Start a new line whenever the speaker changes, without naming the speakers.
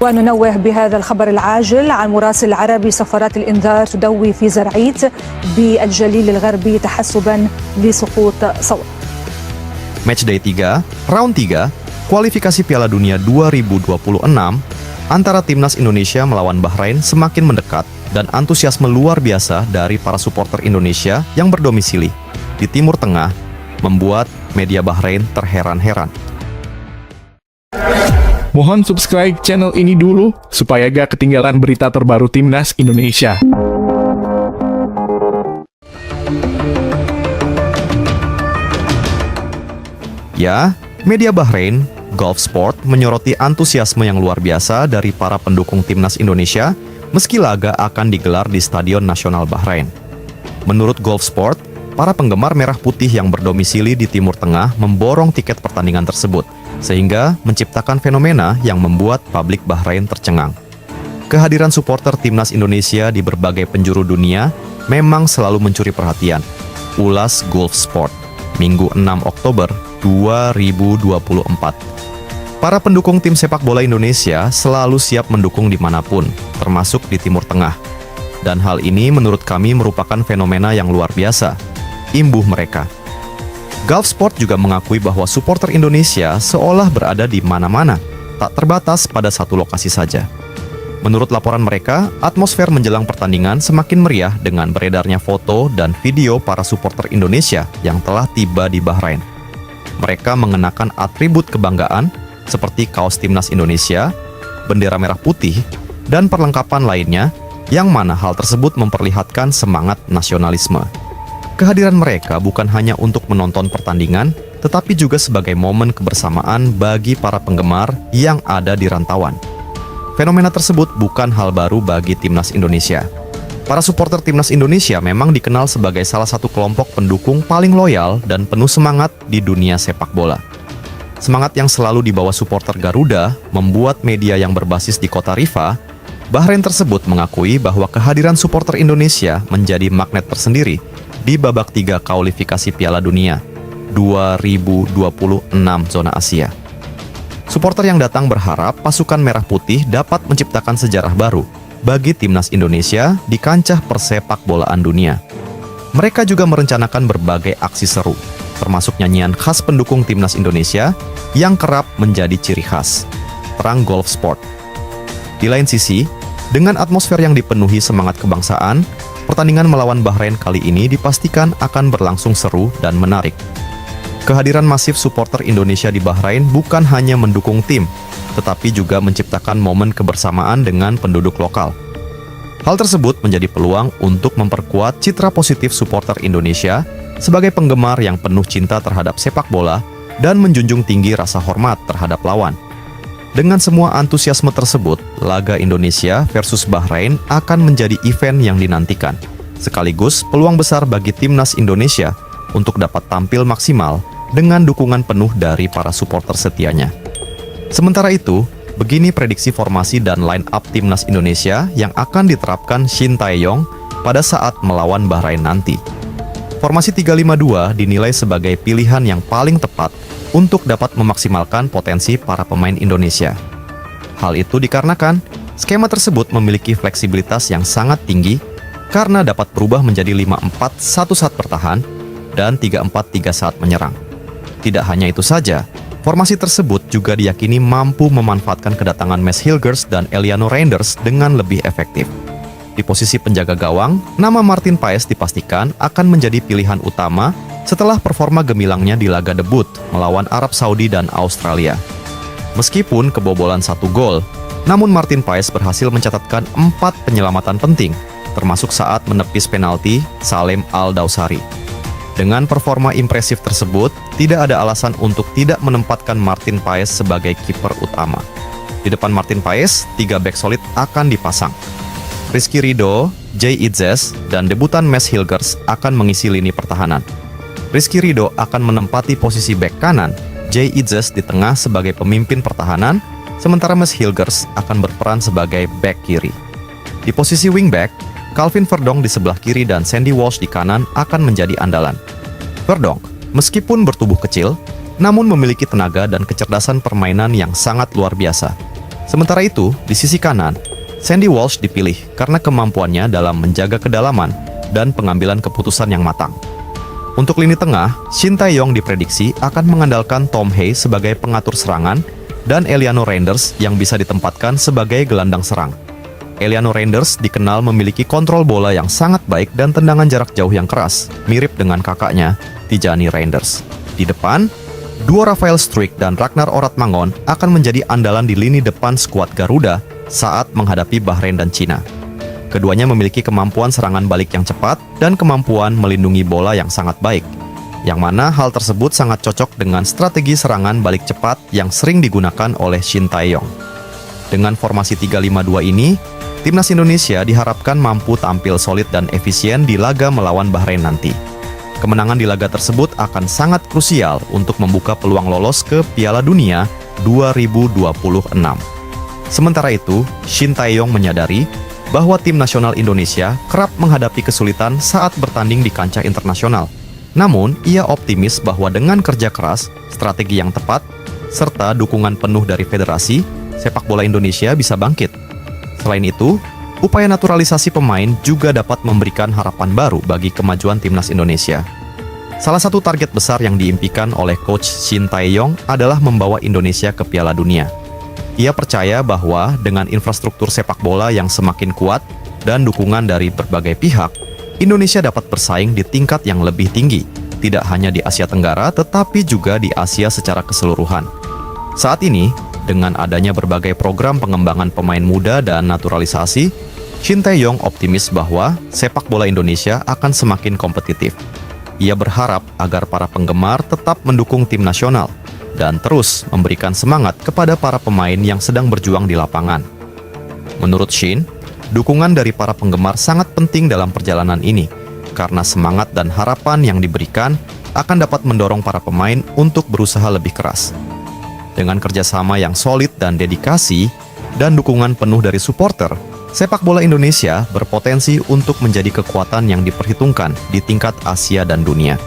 وننوه بهذا الخبر العاجل عن مراسل العربي سفارات الإنذار تدوي في زرعيت بالجليل الغربي تحسبا لسقوط صوت.
Matchday 3, Round 3, kualifikasi Piala Dunia 2026 antara Timnas Indonesia melawan Bahrain semakin mendekat dan antusiasme luar biasa dari para supporter Indonesia yang berdomisili di Timur Tengah membuat media Bahrain terheran-heran.
Mohon subscribe channel ini dulu supaya gak ketinggalan berita terbaru Timnas Indonesia.
Ya, media Bahrain, Gulf Sport menyoroti antusiasme yang luar biasa dari para pendukung Timnas Indonesia meski laga akan digelar di Stadion Nasional Bahrain. Menurut Gulf Sport, para penggemar merah putih yang berdomisili di Timur Tengah memborong tiket pertandingan tersebut, sehingga menciptakan fenomena yang membuat publik Bahrain tercengang. Kehadiran supporter Timnas Indonesia di berbagai penjuru dunia memang selalu mencuri perhatian. Ulas Gulf Sport, Minggu 6 Oktober 2024. Para pendukung tim sepak bola Indonesia selalu siap mendukung dimanapun, termasuk di Timur Tengah. Dan hal ini menurut kami merupakan fenomena yang luar biasa. Imbuh mereka. Gulf Sport juga mengakui bahwa supporter Indonesia seolah berada di mana-mana, tak terbatas pada satu lokasi saja. Menurut laporan mereka, atmosfer menjelang pertandingan semakin meriah dengan beredarnya foto dan video para supporter Indonesia yang telah tiba di Bahrain. Mereka mengenakan atribut kebanggaan seperti kaos Timnas Indonesia, bendera merah putih, dan perlengkapan lainnya, yang mana hal tersebut memperlihatkan semangat nasionalisme. Kehadiran mereka bukan hanya untuk menonton pertandingan, tetapi juga sebagai momen kebersamaan bagi para penggemar yang ada di rantauan. Fenomena tersebut bukan hal baru bagi Timnas Indonesia. Para supporter Timnas Indonesia memang dikenal sebagai salah satu kelompok pendukung paling loyal dan penuh semangat di dunia sepak bola. Semangat yang selalu dibawa supporter Garuda membuat media yang berbasis di kota Rifa, Bahrain tersebut mengakui bahwa kehadiran supporter Indonesia menjadi magnet tersendiri di babak 3 kualifikasi Piala Dunia 2026 zona Asia. Supporter yang datang berharap pasukan merah putih dapat menciptakan sejarah baru bagi Timnas Indonesia di kancah persepak bolaan dunia. Mereka juga merencanakan berbagai aksi seru, termasuk nyanyian khas pendukung Timnas Indonesia yang kerap menjadi ciri khas. Terang Gulf Sport. Di lain sisi, dengan atmosfer yang dipenuhi semangat kebangsaan, pertandingan melawan Bahrain kali ini dipastikan akan berlangsung seru dan menarik. Kehadiran masif supporter Indonesia di Bahrain bukan hanya mendukung tim, tetapi juga menciptakan momen kebersamaan dengan penduduk lokal. Hal tersebut menjadi peluang untuk memperkuat citra positif supporter Indonesia sebagai penggemar yang penuh cinta terhadap sepak bola dan menjunjung tinggi rasa hormat terhadap lawan. Dengan semua antusiasme tersebut, laga Indonesia versus Bahrain akan menjadi event yang dinantikan, sekaligus peluang besar bagi Timnas Indonesia untuk dapat tampil maksimal dengan dukungan penuh dari para supporter setianya. Sementara itu, begini prediksi formasi dan line-up Timnas Indonesia yang akan diterapkan Shin Tae-yong pada saat melawan Bahrain nanti. Formasi 3-5-2 dinilai sebagai pilihan yang paling tepat untuk dapat memaksimalkan potensi para pemain Indonesia. Hal itu dikarenakan skema tersebut memiliki fleksibilitas yang sangat tinggi karena dapat berubah menjadi 5-4 1 saat bertahan dan 3-4-3 saat menyerang. Tidak hanya itu saja, formasi tersebut juga diyakini mampu memanfaatkan kedatangan Mads Hilgers dan Eliano Reinders dengan lebih efektif. Di posisi penjaga gawang, nama Martin Paes dipastikan akan menjadi pilihan utama setelah performa gemilangnya di laga debut melawan Arab Saudi dan Australia. Meskipun kebobolan 1 gol, namun Martin Paes berhasil mencatatkan 4 penyelamatan penting, termasuk saat menepis penalti Salem Al-Dawsari. Dengan performa impresif tersebut, tidak ada alasan untuk tidak menempatkan Martin Paes sebagai kiper utama. Di depan Martin Paes, 3 bek solid akan dipasang. Rizky Ridho, Jay Itzes, dan debutan Mads Hilgers akan mengisi lini pertahanan. Rizky Ridho akan menempati posisi bek kanan, Jay Itzes di tengah sebagai pemimpin pertahanan, sementara Mads Hilgers akan berperan sebagai bek kiri. Di posisi wingback, Calvin Verdonk di sebelah kiri dan Sandy Walsh di kanan akan menjadi andalan. Verdonk, meskipun bertubuh kecil, namun memiliki tenaga dan kecerdasan permainan yang sangat luar biasa. Sementara itu, di sisi kanan, Sandy Walsh dipilih karena kemampuannya dalam menjaga kedalaman dan pengambilan keputusan yang matang. Untuk lini tengah, Shin Tae-yong diprediksi akan mengandalkan Tom Hye sebagai pengatur serangan dan Eliano Reinders yang bisa ditempatkan sebagai gelandang serang. Eliano Reinders dikenal memiliki kontrol bola yang sangat baik dan tendangan jarak jauh yang keras, mirip dengan kakaknya, Tijani Reinders. Di depan, duo Rafael Struijk dan Ragnar Oratmangon akan menjadi andalan di lini depan skuad Garuda saat menghadapi Bahrain dan Cina. Keduanya memiliki kemampuan serangan balik yang cepat dan kemampuan melindungi bola yang sangat baik, yang mana hal tersebut sangat cocok dengan strategi serangan balik cepat yang sering digunakan oleh Shin Tae-yong. Dengan formasi 3-5-2 ini, timnas Indonesia diharapkan mampu tampil solid dan efisien di laga melawan Bahrain nanti. Kemenangan di laga tersebut akan sangat krusial untuk membuka peluang lolos ke Piala Dunia 2026. Sementara itu, Shin Tae-yong menyadari bahwa tim nasional Indonesia kerap menghadapi kesulitan saat bertanding di kancah internasional. Namun, ia optimis bahwa dengan kerja keras, strategi yang tepat, serta dukungan penuh dari federasi, sepak bola Indonesia bisa bangkit. Selain itu, upaya naturalisasi pemain juga dapat memberikan harapan baru bagi kemajuan timnas Indonesia. Salah satu target besar yang diimpikan oleh coach Shin Tae-yong adalah membawa Indonesia ke Piala Dunia. Ia percaya bahwa dengan infrastruktur sepak bola yang semakin kuat dan dukungan dari berbagai pihak, Indonesia dapat bersaing di tingkat yang lebih tinggi, tidak hanya di Asia Tenggara tetapi juga di Asia secara keseluruhan. Saat ini, dengan adanya berbagai program pengembangan pemain muda dan naturalisasi, Shin Tae-yong optimis bahwa sepak bola Indonesia akan semakin kompetitif. Ia berharap agar para penggemar tetap mendukung tim nasional dan terus memberikan semangat kepada para pemain yang sedang berjuang di lapangan. Menurut Shin, dukungan dari para penggemar sangat penting dalam perjalanan ini, karena semangat dan harapan yang diberikan akan dapat mendorong para pemain untuk berusaha lebih keras. Dengan kerjasama yang solid dan dedikasi, dan dukungan penuh dari supporter, sepak bola Indonesia berpotensi untuk menjadi kekuatan yang diperhitungkan di tingkat Asia dan dunia.